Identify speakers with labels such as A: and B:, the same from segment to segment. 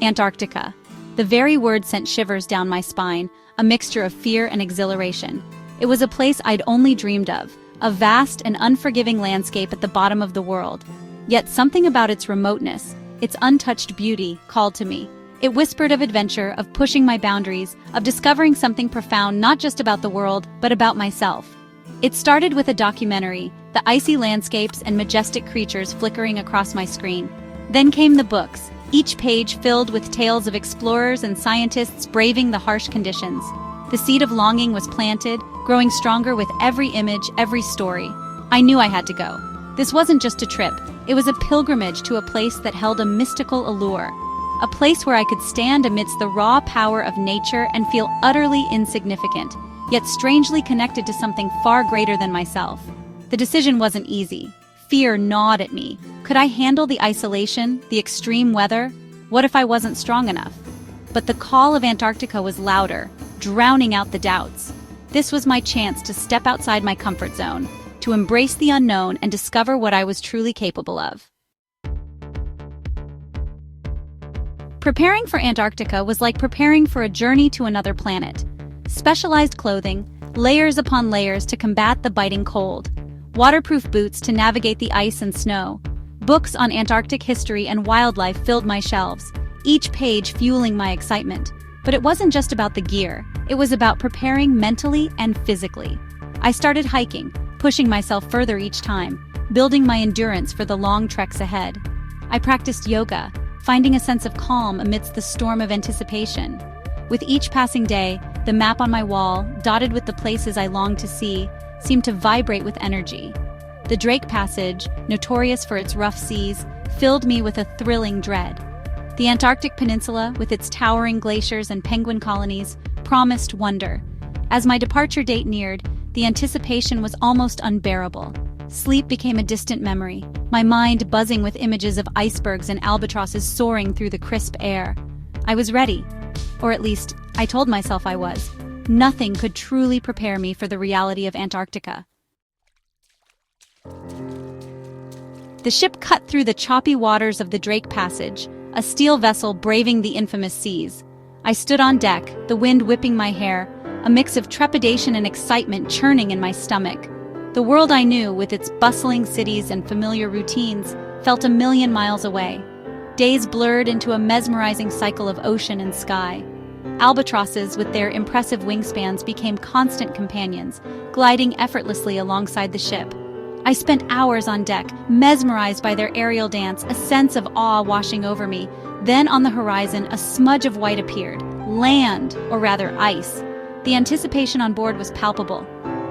A: Antarctica. The very word sent shivers down my spine, a mixture of fear and exhilaration. It was a place I'd only dreamed of, a vast and unforgiving landscape at the bottom of the world. Yet something about its remoteness, its untouched beauty, called to me. It whispered of adventure, of pushing my boundaries, of discovering something profound not just about the world, but about myself. It started with a documentary, the icy landscapes and majestic creatures flickering across my screen. Then came the books, each page filled with tales of explorers and scientists braving the harsh conditions. The seed of longing was planted, growing stronger with every image, every story. I knew I had to go. This wasn't just a trip, it was a pilgrimage to a place that held a mystical allure. A place where I could stand amidst the raw power of nature and feel utterly insignificant, yet strangely connected to something far greater than myself. The decision wasn't easy. Fear gnawed at me. Could I handle the isolation, the extreme weather? What if I wasn't strong enough? But the call of Antarctica was louder, drowning out the doubts. This was my chance to step outside my comfort zone, to embrace the unknown and discover what I was truly capable of. Preparing for Antarctica was like preparing for a journey to another planet. Specialized clothing, layers upon layers to combat the biting cold, waterproof boots to navigate the ice and snow. Books on Antarctic history and wildlife filled my shelves, each page fueling my excitement. But it wasn't just about the gear, it was about preparing mentally and physically. I started hiking, pushing myself further each time, building my endurance for the long treks ahead. I practiced yoga, finding a sense of calm amidst the storm of anticipation. With each passing day, the map on my wall, dotted with the places I longed to see, seemed to vibrate with energy. The Drake Passage, notorious for its rough seas, filled me with a thrilling dread. The Antarctic Peninsula, with its towering glaciers and penguin colonies, promised wonder. As my departure date neared, the anticipation was almost unbearable. Sleep became a distant memory, my mind buzzing with images of icebergs and albatrosses soaring through the crisp air. I was ready, or at least, I told myself I was. Nothing could truly prepare me for the reality of Antarctica. The ship cut through the choppy waters of the Drake Passage, a steel vessel braving the infamous seas. I stood on deck, the wind whipping my hair, a mix of trepidation and excitement churning in my stomach. The world I knew, with its bustling cities and familiar routines, felt a million miles away. Days blurred into a mesmerizing cycle of ocean and sky. Albatrosses, with their impressive wingspans, became constant companions, gliding effortlessly alongside the ship. I spent hours on deck, mesmerized by their aerial dance, a sense of awe washing over me. Then on the horizon, a smudge of white appeared. Land, or rather ice. The anticipation on board was palpable.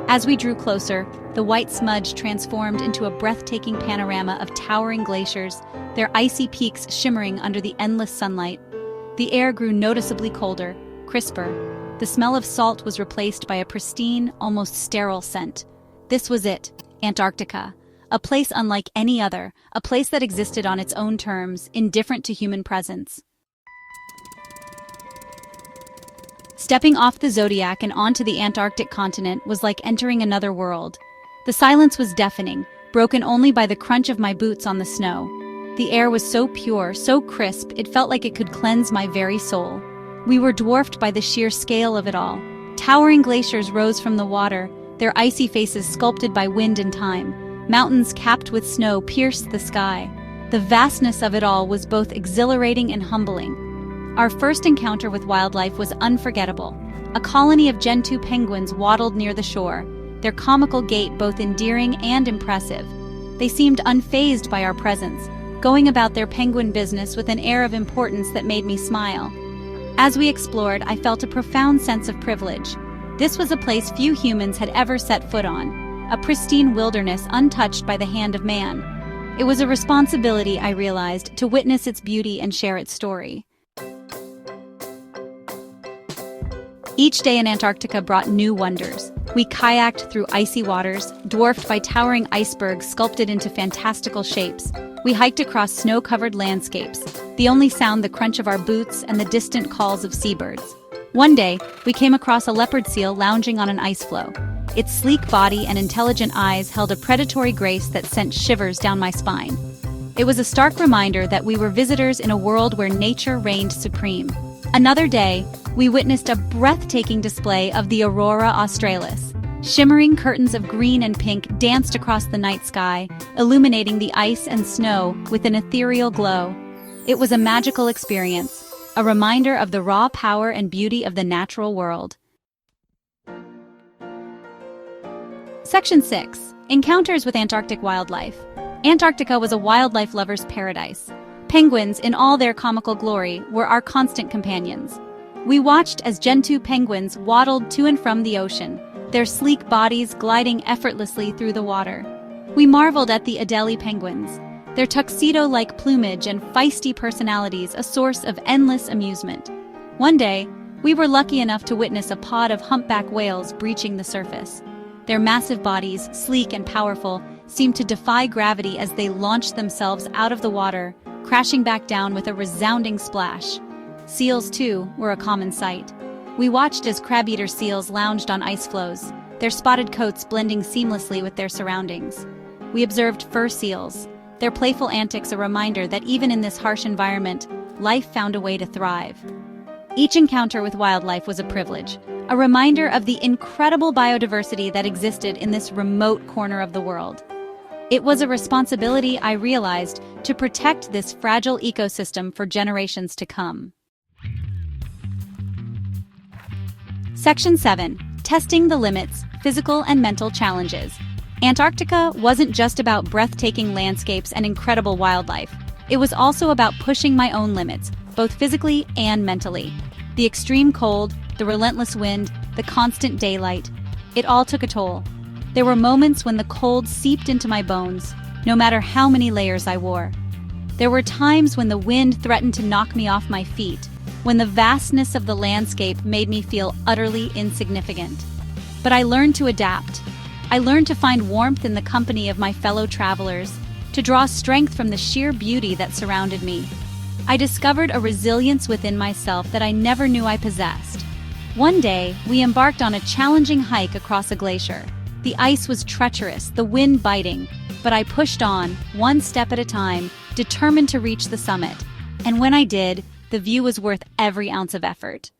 A: As we drew closer, the white smudge transformed into a breathtaking panorama of towering glaciers, their icy peaks shimmering under the endless sunlight. The air grew noticeably colder, crisper. The smell of salt was replaced by a pristine, almost sterile scent. This was it, Antarctica. A place unlike any other, a place that existed on its own terms, indifferent to human presence. Stepping off the Zodiac and onto the Antarctic continent was like entering another world. The silence was deafening, broken only by the crunch of my boots on the snow. The air was so pure, so crisp, it felt like it could cleanse my very soul. We were dwarfed by the sheer scale of it all. Towering glaciers rose from the water, their icy faces sculpted by wind and time. Mountains capped with snow pierced the sky. The vastness of it all was both exhilarating and humbling. Our first encounter with wildlife was unforgettable. A colony of Gentoo penguins waddled near the shore, their comical gait both endearing and impressive. They seemed unfazed by our presence, going about their penguin business with an air of importance that made me smile. As we explored, I felt a profound sense of privilege. This was a place few humans had ever set foot on, a pristine wilderness untouched by the hand of man. It was a responsibility, I realized, to witness its beauty and share its story. Each day in Antarctica brought new wonders. We kayaked through icy waters, dwarfed by towering icebergs sculpted into fantastical shapes. We hiked across snow-covered landscapes, the only sound the crunch of our boots and the distant calls of seabirds. One day, we came across a leopard seal lounging on an ice floe. Its sleek body and intelligent eyes held a predatory grace that sent shivers down my spine. It was a stark reminder that we were visitors in a world where nature reigned supreme. Another day, we witnessed a breathtaking display of the aurora australis. Shimmering curtains of green and pink danced across the night sky, illuminating the ice and snow with an ethereal glow. It was a magical experience, a reminder of the raw power and beauty of the natural world. Section 6. Encounters with Antarctic wildlife. Antarctica was a wildlife lover's paradise. Penguins, in all their comical glory, were our constant companions. We watched as Gentoo penguins waddled to and from the ocean, their sleek bodies gliding effortlessly through the water. We marveled at the Adelie penguins, their tuxedo-like plumage and feisty personalities a source of endless amusement. One day, we were lucky enough to witness a pod of humpback whales breaching the surface. Their massive bodies, sleek and powerful, seemed to defy gravity as they launched themselves out of the water, crashing back down with a resounding splash. Seals, too, were a common sight. We watched as crab-eater seals lounged on ice floes, their spotted coats blending seamlessly with their surroundings. We observed fur seals, their playful antics a reminder that even in this harsh environment, life found a way to thrive. Each encounter with wildlife was a privilege, a reminder of the incredible biodiversity that existed in this remote corner of the world. It was a responsibility I realized to protect this fragile ecosystem for generations to come. Section 7. Testing the limits, physical and mental challenges. Antarctica wasn't just about breathtaking landscapes and incredible wildlife. It was also about pushing my own limits, both physically and mentally. The extreme cold, the relentless wind, the constant daylight, it all took a toll. There were moments when the cold seeped into my bones, no matter how many layers I wore. There were times when the wind threatened to knock me off my feet, when the vastness of the landscape made me feel utterly insignificant. But I learned to adapt. I learned to find warmth in the company of my fellow travelers, to draw strength from the sheer beauty that surrounded me. I discovered a resilience within myself that I never knew I possessed. One day, we embarked on a challenging hike across a glacier. The ice was treacherous, the wind biting, but I pushed on, one step at a time, determined to reach the summit. And when I did, the view was worth every ounce of effort.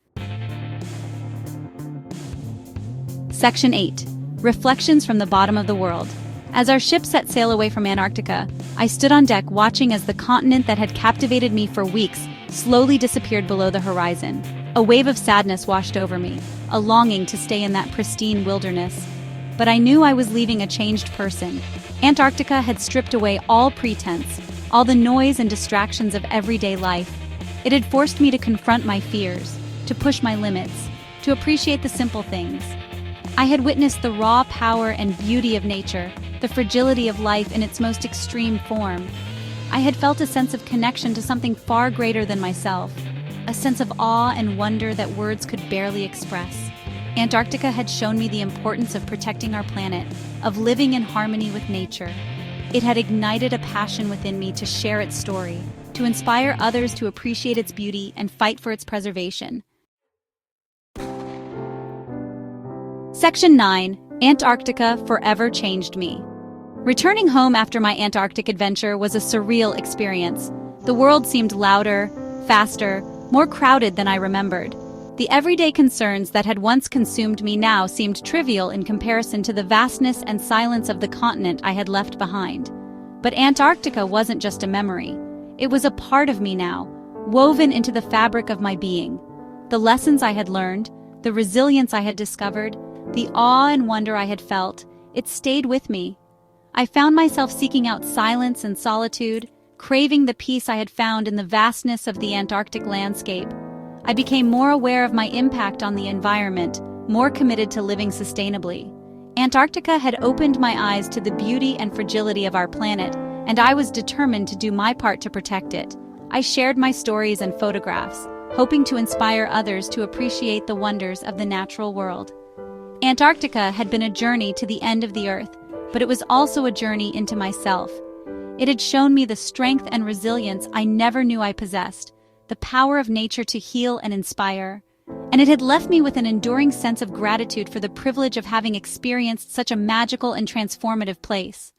A: Section 8. Reflections from the bottom of the world. As our ship set sail away from Antarctica, I stood on deck watching as the continent that had captivated me for weeks slowly disappeared below the horizon. A wave of sadness washed over me, a longing to stay in that pristine wilderness. But I knew I was leaving a changed person. Antarctica had stripped away all pretense, all the noise and distractions of everyday life. It had forced me to confront my fears, to push my limits, to appreciate the simple things. I had witnessed the raw power and beauty of nature, the fragility of life in its most extreme form. I had felt a sense of connection to something far greater than myself, a sense of awe and wonder that words could barely express. Antarctica had shown me the importance of protecting our planet, of living in harmony with nature. It had ignited a passion within me to share its story, to inspire others to appreciate its beauty and fight for its preservation. Section 9. Antarctica forever changed me. Returning home after my Antarctic adventure was a surreal experience. The world seemed louder, faster, more crowded than I remembered. The everyday concerns that had once consumed me now seemed trivial in comparison to the vastness and silence of the continent I had left behind. But Antarctica wasn't just a memory. It was a part of me now, woven into the fabric of my being. The lessons I had learned, the resilience I had discovered, the awe and wonder I had felt, it stayed with me. I found myself seeking out silence and solitude, craving the peace I had found in the vastness of the Antarctic landscape. I became more aware of my impact on the environment, more committed to living sustainably. Antarctica had opened my eyes to the beauty and fragility of our planet, and I was determined to do my part to protect it. I shared my stories and photographs, hoping to inspire others to appreciate the wonders of the natural world. Antarctica had been a journey to the end of the Earth, but it was also a journey into myself. It had shown me the strength and resilience I never knew I possessed, the power of nature to heal and inspire, and it had left me with an enduring sense of gratitude for the privilege of having experienced such a magical and transformative place.